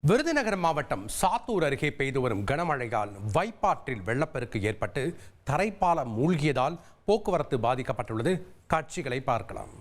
விருதுநகர் மாவட்டம் சாத்தூர் அருகே பெய்து வரும் கனமழையால் வைப்பாற்றில் வெள்ளப்பெருக்கு ஏற்பட்டு தரைப்பாலம் மூழ்கியதால் போக்குவரத்து பாதிக்கப்பட்டுள்ளது. காட்சிகளை பார்க்கலாம்.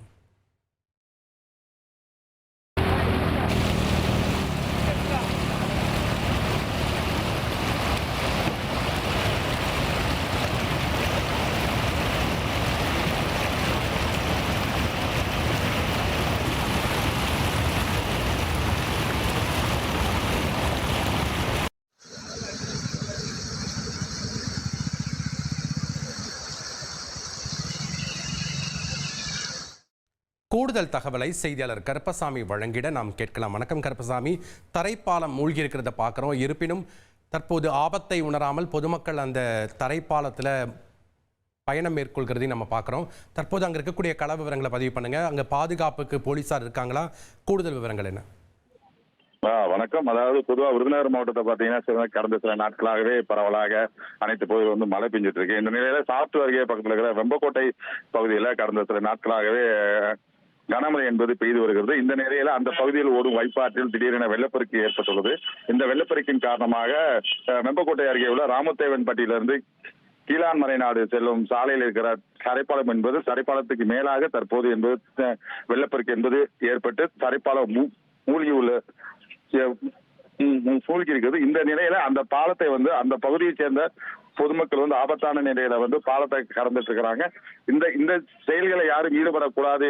கூடுதல் தகவலை செய்தியாளர் கருப்பசாமி வழங்கிட நாம் கேட்கலாம். வணக்கம் கருப்பசாமி. தரைப்பாலம் மூழ்கி இருக்கிறத பார்க்குறோம். இருப்பினும் தற்போது ஆபத்தை உணராமல் பொதுமக்கள் அந்த தரைப்பாலத்தில் பயணம் மேற்கொள்கிறதையும் நம்ம பார்க்குறோம். தற்போது அங்கே இருக்கக்கூடிய கள விவரங்களை பதிவு பண்ணுங்க. அங்கே பாதுகாப்புக்கு போலீஸார் இருக்காங்களா? கூடுதல் விவரங்கள் என்ன? வணக்கம். அதாவது பொதுவாக விருதுநகர் மாவட்டத்தை பார்த்தீங்கன்னா கடந்த சில நாட்களாகவே பரவலாக அனைத்து பகுதியில் மழை பெஞ்சிட்டு இருக்கு. இந்த நிலையில சாத்தூர் அருகே பக்கத்தில் இருக்கிற வெம்பக்கோட்டை பகுதியில் கடந்த சில நாட்களாகவே கனமழை என்பது பெய்து வருகிறது. இந்த நிலையில அந்த பகுதியில் ஓடும் வைப்பாற்றில் திடீரென வெள்ளப்பெருக்கு ஏற்பட்டுள்ளது. இந்த வெள்ளப்பெருக்கின் காரணமாக வெம்பக்கோட்டை அருகே உள்ள ராமத்தேவன்பட்டியிலிருந்து கீழான்மறை நாடு செல்லும் சாலையில் இருக்கிற தரைப்பாலம் என்பது தரைப்பாலத்துக்கு மேலாக தற்போது என்பது வெள்ளப்பெருக்கு என்பது ஏற்பட்டு தரைப்பாலம் மூழ்கி இருக்கிறது. இந்த நிலையில அந்த பாலத்தை அந்த பகுதியை சேர்ந்த பொதுமக்கள் ஆபத்தான நிலையில பாலத்தை கடந்துட்டு இருக்கிறாங்க. இந்த செயல்களை யாரும் ஈடுபடக்கூடாது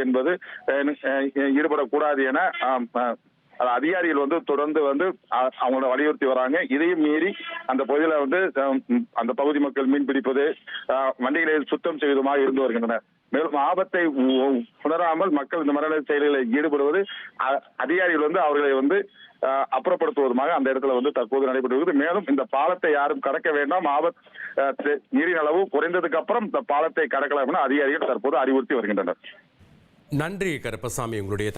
என அதிகாரிகள் தொடர்ந்து அவங்கள வலியுறுத்தி வராங்க. இதையும் மீறி அந்த பகுதியில அந்த பகுதி மக்கள் மீன் பிடிப்பது, வண்டிகளை சுத்தம் செய்வதுமாக இருந்து வருகின்றனர். மேலும் ஆபத்தை உணராமல் மக்கள் இந்த மரண செயல்களில் ஈடுபடுவது அதிகாரிகள் அவர்களை அப்புறப்படுத்துவதுமாக அந்த இடத்துல தற்போது நடைபெற்று வருகிறது. மேலும் இந்த பாலத்தை யாரும் கடக்க வேண்டாம், ஆபத்து நீரின் அளவு குறைந்ததுக்கு அப்புறம் இந்த பாலத்தை கடக்கலாம் என அதிகாரிகள் தற்போது அறிவுறுத்தி வருகின்றனர். நன்றி கருப்பசாமி, உங்களுடைய